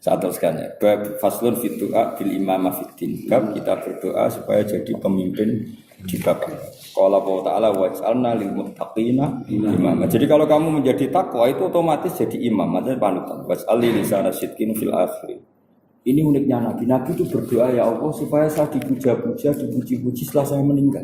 Saya teruskan ya. Bab faslun fit du'a bil imamah fiddin. Bab kita berdoa supaya jadi pemimpin di bab. Qala Allah Ta'ala waj'alna lil muttaqina imama. Jadi kalau kamu menjadi takwa itu otomatis jadi imam, maksudnya panutan. Waj'al li lisana sidqin fil akhir. Ini uniknya Nabi. Nabi itu berdoa, ya Allah supaya saya dipuja-puja, dipuji-puji setelah saya meninggal.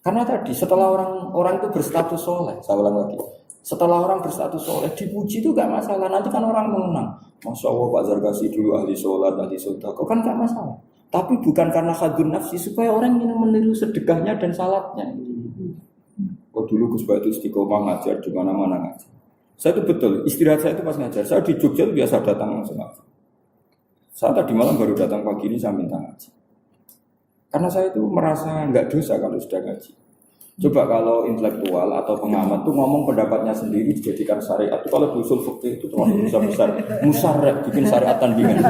Karena tadi setelah orang itu berstatus soleh, saya ulang lagi. Setelah orang berstatus soleh, dipuji itu gak masalah. Nanti kan orang mengenang. Masya Allah Pak Zarkasi dulu ahli sholat, ahli sodako, kan gak masalah. Tapi bukan karena khadun nafsi, supaya orang ingin meniru sedekahnya dan salatnya. Oh dulu Gus Batu istiqomah ngajar di mana-mana ngajar. Saya itu betul, istirahat saya itu pas ngajar. Saya di Jogja itu biasa datang langsung ngajar. Saya tadi malam baru datang pagi ini saya minta ngaji. Karena saya itu merasa nggak dosa kalau sudah ngaji. Coba kalau intelektual atau pengamat tuh ngomong pendapatnya sendiri dijadikan syariat. Kalau di usul fikih itu termasuk dosa besar. Musyarak bikin syariat tandingan.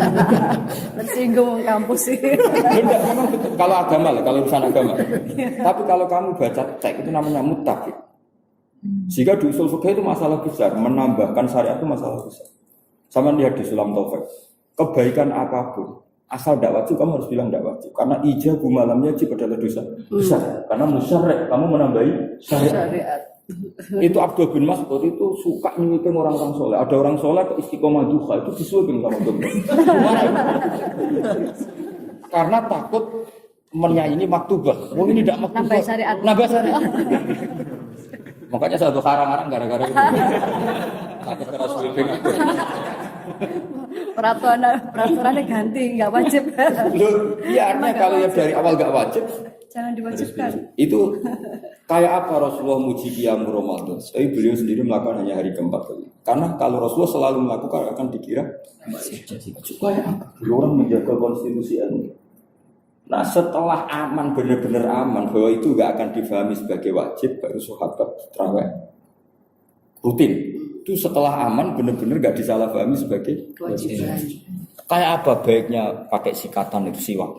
Tersinggung kampus sih. Enggak, memang betul. Kalau agama lah, kalau urusan agama. Tapi kalau kamu baca teks itu namanya muttafik. Jika di usul fikih itu masalah besar, menambahkan syariat itu masalah besar. Sama lihat di Sulam Taufik. Kebaikan apapun, asal tidak wajib kamu harus bilang tidak wajib. Karena ijab malamnya wajib adalah dosa besar. Karena musyarak kamu menambahi syariat. Itu Abdul bin Mas'ud itu suka nyuipin orang-orang soleh. Ada orang soleh ke istiqomah duha itu disuipin sama Abdul. Karena takut temennya ini maktubah. Oh ini tidak maktubah. Nambah syariat. Makanya satu karang-karang gara-gara itu. Takut kena sweeping. Peraturannya ganti, nggak wajib. Loh, iya artinya kalau yang dari awal nggak wajib, jangan diwajibkan. Itu kayak apa Rasulullah muji qiyam Ramadan? Tapi beliau sendiri melakukan hanya hari keempat kali. Karena kalau Rasulullah selalu melakukan akan dikira supaya orang menjaga konstitusi ini. Nah setelah aman, benar-benar aman bahwa itu nggak akan difahami sebagai wajib, baru sahabat terawih rutin. Itu setelah aman benar-benar gak disalahpahami sebagai kewajiban. Kayak apa baiknya pakai sikatan itu siwak.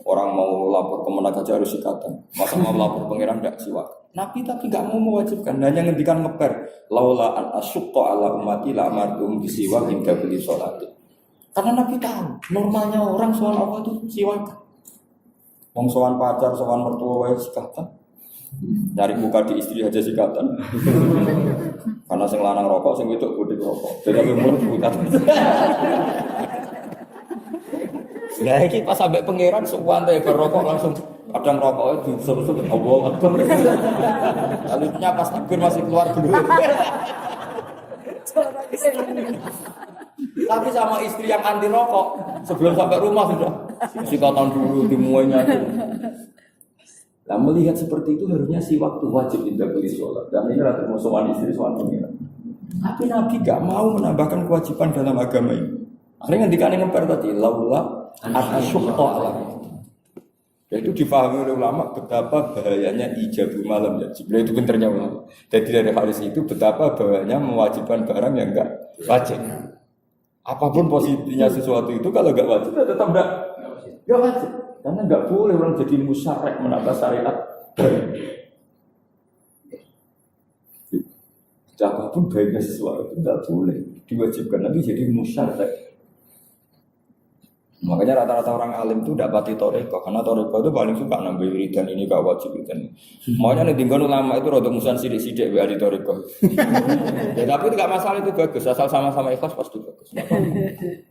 Orang mau lapor ke mana saja harus sikatan. Masa mau lapor pangeran enggak siwak. Nabi tapi gak mau mewajibkan, hanya ngendikan ngeper. Laula an asyqa ala ummati la amartum bisiwak inda beli salat. Karena Nabi tahu normalnya orang soal Allah itu siwak. Wong soal pacar, soal mertua wae sikatan. Nyari muka di istri aja sikatan. Karena sing lanang rokok, sing wedok kudu rokok. Jadi mulut bukan. Nah, iki pas sampai pangeran suwante berrokok langsung kadang rokoknya diusut-usut Allah Akbar. Lalunya pas takbir masih keluar dulu. Tapi sama istri yang anti rokok sebelum sampai rumah sudah sikatan dulu dimuainya. Nah melihat seperti itu harusnya si waktu wajib tidak boleh sholat. Dan ini adalah termasuk istri soal pengiran. Tapi Nabi gak mau menambahkan kewajiban dalam agama ini. Akhirnya ngendikane ngemper tadi laula asyqa alam. Itu difahami oleh ulama betapa bahayanya ijabu malam ya. Sebenarnya itu pinternya ulama. Jadi dari hadis itu betapa bahayanya mewajibkan barang yang enggak wajib. Apapun posisinya sesuatu itu kalau enggak wajib ya tetap enggak wajib. Karena enggak boleh orang jadi musyarak menambah syariat. Apapun baiknya sesuatu itu enggak boleh diwajibkan lagi jadi musyarak. Makanya rata-rata orang alim itu tidak pati toreko, karena toreko itu paling suka nambah wiridan ini gak wajib wiridan. Makanya nih tinggal ulama itu roda musan sidik-sidik di toreko. Ya, tapi itu gak masalah, itu bagus, asal sama-sama ikhlas pasti bagus.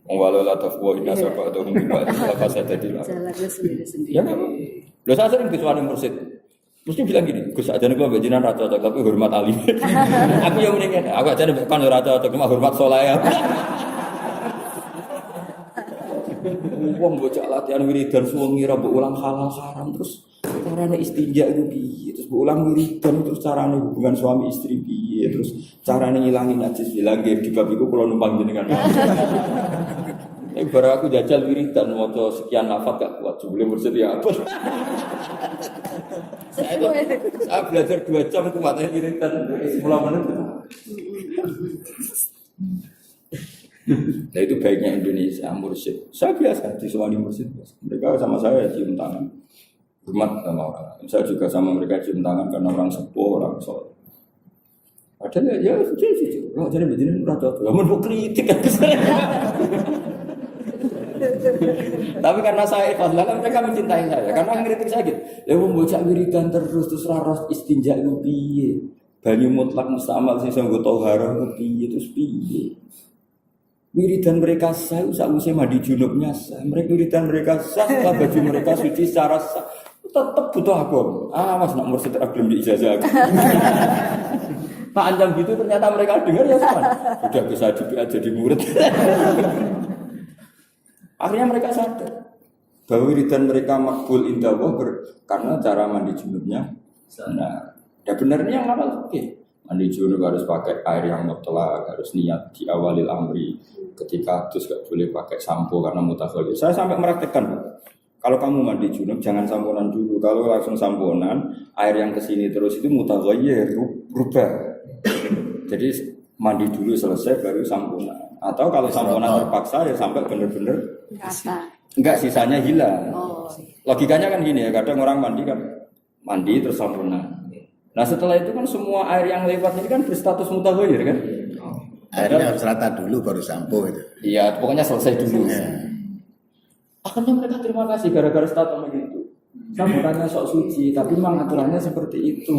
Walau la tafwa inna sabah atau minggu apa saya tadi lah. Jalannya sendiri-sendiri. Ya memang. Lo saya sering disuani mursid. Mesti bilang gini, Gus aja nih kalau bajinan rata tapi hormat alim. Aku yang mendingan, aku aja nih kan rata cuma hormat soleh. Wong bocah latihan wiridan suwengi ra mbok ulang halal haram terus carane istinja itu piye terus mbok ulang wiridan terus carane hubungan suami istri piye terus carane ngilangin najis bilang nggih di bab iku kula numpang jenengan. Barang aku jajal wiridan maca sekian lafaz gak kuat jebule mursyid ya apa. Saya belajar 2 jam kuatnya wiridan 10 menit. Nah itu baiknya Indonesia mursyid. Saya biasa disuani mursyid. Mereka sama saya cium tangan, hormat sama orang. Saya juga sama mereka cium tangan karena orang sepuh, orang soleh. Padahal ya jadi begini rata. Kamu mau kritik kan? Tapi karena saya ikhlas, mereka mencintai saya. Karena ngeritik saya gitu. Ya wong bocah wiridan terus raros istinja itu piye? Banyu mutlak mustamal sing nggo tohara ku piye terus piye? Wiridan mereka sah, usah mandi junubnya sah. Wiridan mereka sah, setelah baju mereka suci secara sah. Tetap butuh aku. Awas nak mursyid belum diijazah aku. Pak Anjam gitu ternyata mereka dengar ya sama. Sudah bisa jadi murid. Akhirnya mereka sadar bahwa wiridan mereka makbul indah karena cara mandi junubnya benar. Ya benarnya yang apa? Oke. Mandi junub harus pakai air yang mutlak, harus niat di awalil amri. Ketika terus gak boleh pakai sampo karena mutakhayir. Saya sampai meraktekkan. Kalau kamu mandi junub jangan samponan dulu. Kalau langsung samponan, air yang kesini terus itu mutakhayir, rubah. Jadi mandi dulu selesai baru samponan. Atau kalau samponan terpaksa ya sampai benar-benar enggak sisanya hilang. Logikanya kan gini ya, kadang orang mandi terus samponan. Nah setelah itu kan semua air yang lewat ini kan berstatus mutaghayir kan? Airnya harus rata dulu baru sampo itu. Iya, pokoknya selesai dulu. Akhirnya mereka terima kasih gara-gara status begitu. Sampunannya sok suci, tapi memang aturannya seperti itu.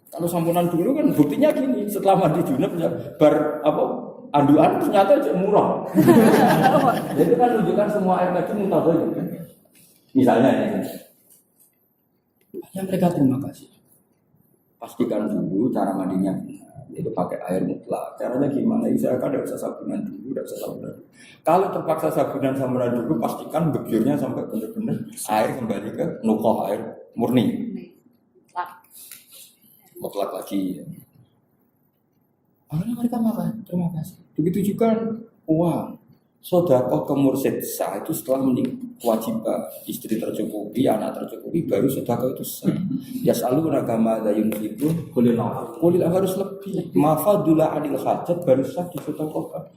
Kalau sampunan dulu kan buktinya gini, setelah mandi junub ya anduan ternyata murah. Jadi kan menunjukkan semua air tadi mutaghayir kan? Misalnya ya mereka terima kasih. Pastikan dulu cara mandinya itu pakai air mutlak. Caranya gimana? Saya kan tidak usah sabunan dulu, tidak usah sabunan. Kalau terpaksa sabunan dulu, pastikan gebirnya sampai benar-benar air kembali ke nukoh air murni. Mutlak lagi. Akhirnya mereka makan, terima kasih. Begitu juga uang. Sedekah ke mursyid sah itu setelah kewajiban istri tercukupi, anak tercukupi, baru sedekah itu sah. Ya selalu agama ada yang itu kulil harus lebih. Mafadullah adil hajat baru sah disedekahkan.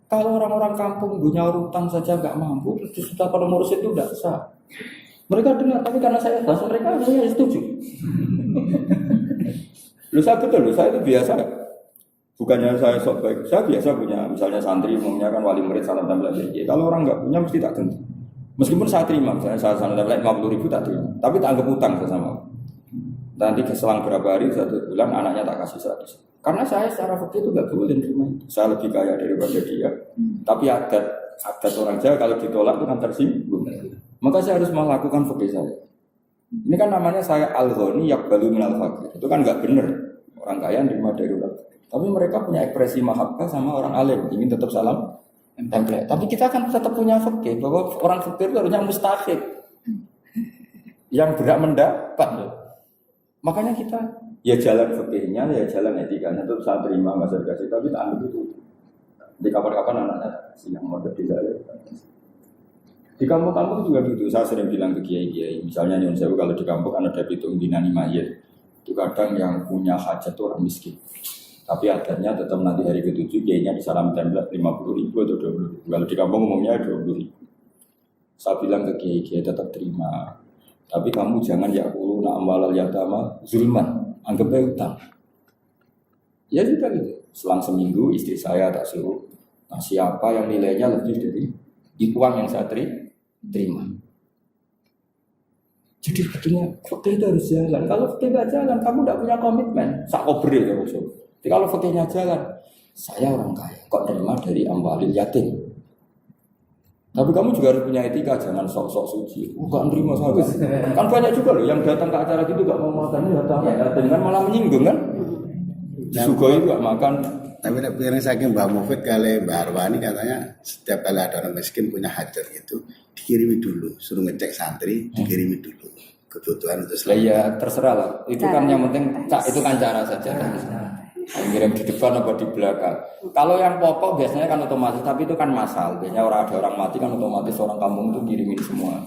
Kalau orang-orang kampung punya utang saja nggak mampu, terus sedekah ke mursyid itu tidak sah. Mereka dengar, tapi karena saya ikhlas, mereka setuju. Saya itu biasa. Bukannya saya sok baik, saya biasa punya, misalnya santri, umumnya kan wali murid salam tempel jadi. Kalau orang nggak punya mesti tak ganti. Meskipun saya terima, misalnya saya salam tempel 50.000 tak terima, tapi tak anggap utang sama. Nanti keselang berapa hari, 1 bulan anaknya tak kasih 100. Karena saya secara fakir itu nggak boleh terima itu. Saya lebih kaya daripada dia. Tapi adat orang Jawa kalau ditolak itu kan tersinggung. Maka saya harus melakukan fakir saya. Ini kan namanya saya al-ghani yaqbalu minal fakir. Itu kan nggak benar. Orang kaya nerima dari orang. Tapi mereka punya ekspresi mahabbah sama orang alim, ingin tetap salam template. Tapi kita kan tetap punya fikih bahwa orang fakir itu harusnya mustahik, yang berhak mendapat. Makanya kita ya jalan fikihnya, ya jalan etikanya tetap saya terima nggak saya kasih, tapi tak ambil itu. Di kapan-kapan anaknya yang mau di saya. Di kampung-kampung juga gitu. Saya sering bilang ke kiai-kiai, misalnya Nyun Sewu kalau di kampung kan ada pitung dinani mayit. Itu kadang yang punya hajat itu orang miskin. Tapi adatnya tetap nanti hari ke-7 kiainya disalam template 50.000 atau 20.000. Kalau di kampung umumnya 20.000. Saya bilang ke kiai tetap terima. Tapi kamu jangan yaquluna amwalal yatama zulman, anggap aja utang. Ya juga gitu. Selang seminggu istri saya tak suruh ngasih apa yang nilainya lebih dari uang yang saya terima. Jadi sebetulnya fakir itu harus jalan. Kalau fakir nggak jalan, kamu tidak punya komitmen. Sak kobre ya maksud. Jadi kalau fakirnya jalan, saya orang kaya, kok terima dari amwalil yatim. Tapi kamu juga harus punya etika, jangan sok-sok suci. Bukan terima saya. Kan banyak juga loh yang datang ke acara gitu gak mau makan, datang kan malah menyinggung kan. Disugoi gak makan. Tapi pikiran saya Mbak Mufid kali Mbak Arwani katanya setiap kali ada orang miskin punya hajat gitu dikirimi dulu, suruh ngecek santri, dikirimi dulu kebutuhan itu selalu. Ya terserah lah, itu kan yang penting itu kan cara saja. Ngirim di depan atau di belakang. Kalau yang pokok biasanya kan otomatis, tapi itu kan masal. Biasanya ada orang mati kan otomatis orang kampung itu kirimin semua.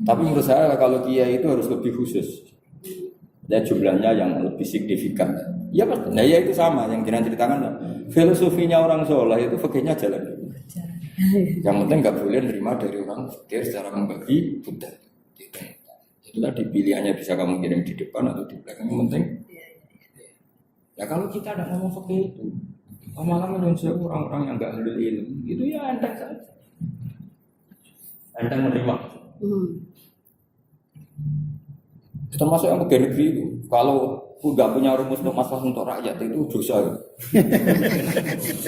Tapi menurut saya kalau kiai itu harus lebih khusus. Ya jumlahnya yang lebih signifikan. Ya pasti. Nah ya itu sama yang Jinan ceritakan. Filosofinya orang soleh itu fakirnya jalan. Yang penting nggak boleh nerima dari orang fakir secara membagi buddha. Itulah pilihannya bisa kamu kirim di depan atau di belakang. Yang penting. Ya kalau kita tidak ngomong fakir itu, malah menunjuk orang-orang yang nggak ahli ilmu, itu ya enteng saja. enteng menerima. Termasuk yang pegawai negeri itu, kalau nggak punya rumus untuk masalah untuk rakyat itu dosa.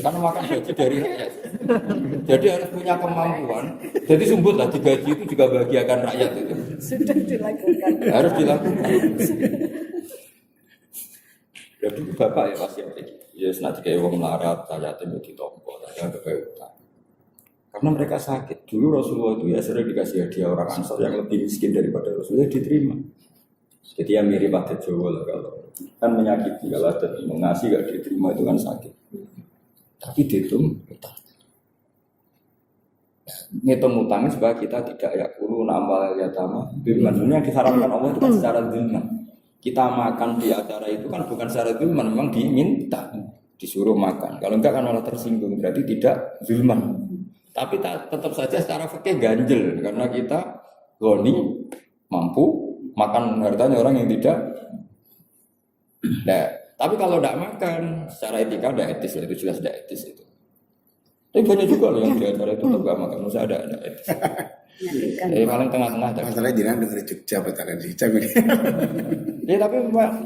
Karena makan gaji dari rakyat. Jadi harus punya kemampuan. Jadi sumbut lah digaji itu juga bahagiakan rakyat itu. Sudah dilakukan. Harus dilakukan. Ya dulu bapak ya pasti ada gitu. Ya senang kayak uang melarat, saya temu di toko, saya kebaik utang. Karena mereka sakit. Dulu Rasulullah itu ya sering dikasih hadiah orang Ansor yang lebih miskin daripada Rasulullah diterima. Jadi yang mirip ada Jawa lah kalau kan menyakiti kalau ada mengasih gak diterima itu kan sakit. Tapi dihitung utang. Ngitung utangnya supaya kita tidak ya kurun amal yatama. Sebenarnya yang disarankan Allah itu kan secara zulman. Kita makan di acara itu kan bukan secara zulman, memang diminta disuruh makan. Kalau enggak kan malah tersinggung, berarti tidak zulman. Tapi tetap saja secara fikih ganjel karena kita goni mampu makan hartanya orang yang tidak. Nah, tapi kalau tidak makan secara etika tidak etis, itu jelas tidak etis itu. Tapi banyak juga loh yang di acara itu tetap gak makan, masa ada etis. Paling tengah-tengah. Masalahnya jangan dengar Jogja petara di Jogja. Ya tapi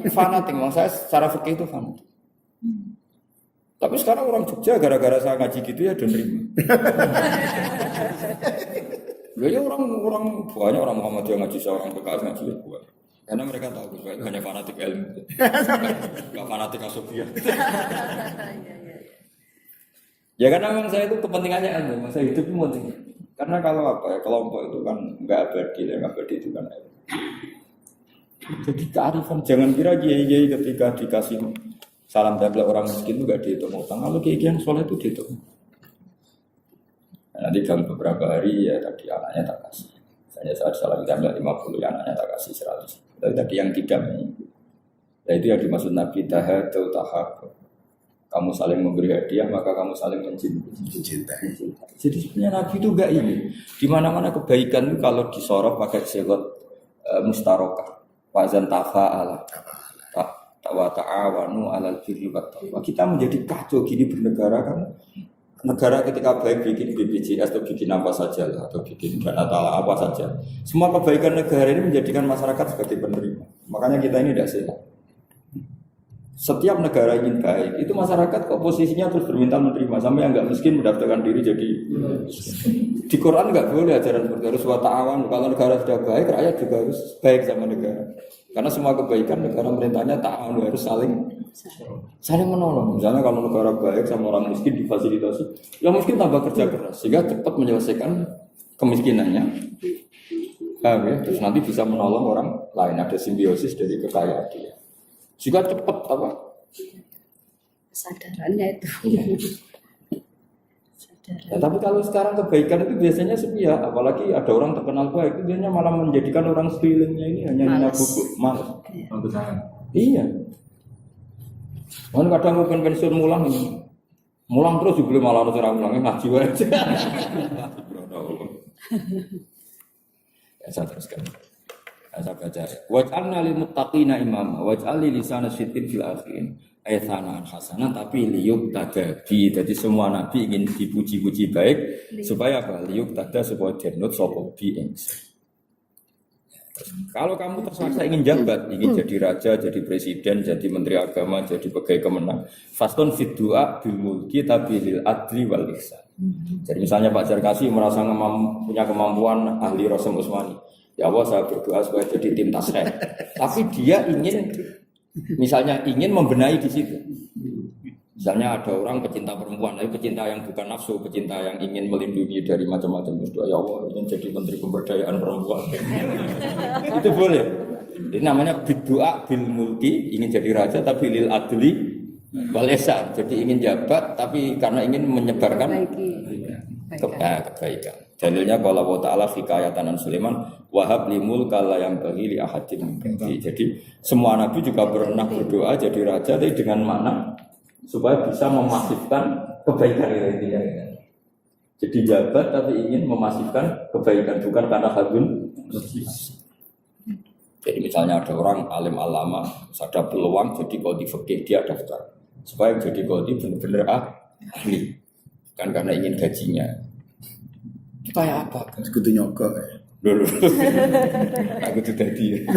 fanatik, saya secara fikih itu fanatik. Tapi sekarang orang Jogja gara-gara saya ngaji gitu ya udah nerima. Ya orang banyak orang Muhammadiyah ngaji saya, orang PKS ngaji ya buat. Karena mereka tahu bahwa itu hanya fanatik ilmu, nggak fanatik asofia. Ya karena memang saya itu kepentingannya ilmu, saya hidup itu penting. Karena kalau apa ya kelompok itu kan nggak abadi, yang abadi itu kan ilmu. Jadi kearifan jangan kira kiai ketika dikasih salam tempel orang miskin itu nggak dihitung utang. Kalau kiai yang soleh itu dihitung. Nanti dalam beberapa hari ya tadi anaknya tak kasih. Saya saat salam tempel 50 ya anaknya tak kasih 100. Tapi tadi yang tidak ya itu yang dimaksud Nabi tahadu tahab. Kamu saling memberi hadiah maka kamu saling mencintai. Jadi sebenarnya Nabi itu enggak ini. Di mana-mana kebaikan itu kalau disorot pakai sigot mustarokah, wazan tafa'ala, wa ta'awanu 'alal birri wat taqwa. Kita menjadi kacau gini bernegara kan. Negara ketika baik bikin BPJS atau bikin apa saja lah, atau bikin dana tala apa saja. Semua kebaikan negara ini menjadikan masyarakat sebagai penerima. Makanya kita ini tidak sehat. Setiap negara ingin baik, itu masyarakat kok posisinya terus berminta menerima. Sampai yang nggak miskin mendaftarkan diri jadi. Di Quran nggak boleh ajaran seperti harus wa ta'awan. Kalau negara sudah baik, rakyat juga harus baik sama negara. Karena semua kebaikan negara merintahnya ta'awan harus saling menolong. Misalnya kalau negara baik sama orang miskin difasilitasi, yang miskin tambah kerja keras sehingga cepat menyelesaikan kemiskinannya. Ya? Terus nanti bisa menolong orang lain. Ada simbiosis dari kekayaan dia. Juga cepat apa? Kesadarannya itu. Ya, tapi kalau sekarang kebaikan itu biasanya sepihak, apalagi ada orang terkenal baik itu biasanya malah menjadikan orang sekelilingnya ini hanya buku, malas. Iya. Kan kadang mungkin pensiun mulang terus juga malah harus orang mulangnya ngaji aja. Ya saya teruskan. Saya baca. Waj'alna lil muttaqina imama waj'al li lisana sidqin fil akhirin. Ayatana hasanah tapi liyuk tadabi. Jadi semua nabi ingin dipuji-puji baik supaya apa? Liyuk tada supaya denut sapa bi ingsun. Kalau kamu terpaksa ingin jabat, ingin jadi raja, jadi presiden, jadi menteri agama, jadi pegawai kemenang, fastun fid du'a bil mulki tapi lil adli wal ihsan. Jadi misalnya Pak Jarkasi merasa punya kemampuan ahli Rasul Usmani. Ya Allah saya berdoa supaya jadi tim tasreh. Tapi dia ingin, misalnya ingin membenahi di situ. Misalnya ada orang pecinta perempuan, tapi pecinta yang bukan nafsu, pecinta yang ingin melindungi dari macam-macam berdoa. Ya Allah ingin jadi menteri pemberdayaan perempuan. Itu boleh. Ini namanya berdoa bil mulki, ingin jadi raja tapi lil adli wal ihsan. Jadi ingin jabat tapi karena ingin menyebarkan kebaikan. Dalilnya kalau Allah Ta'ala hikayatan Sulaiman wahab limul kala yang bagi li ahadin. Jadi semua nabi juga pernah berdoa jadi raja tapi dengan makna supaya bisa memasifkan kebaikan itu. Jadi jabat tapi ingin memasifkan kebaikan bukan karena hadun. Jadi misalnya ada orang alim alama ada peluang jadi qadhi fikih dia daftar supaya jadi qadhi benar-benar ahli kan karena ingin gajinya. Kayak apa? Sekutu nyogok. Dulu. Aku tuh tadi.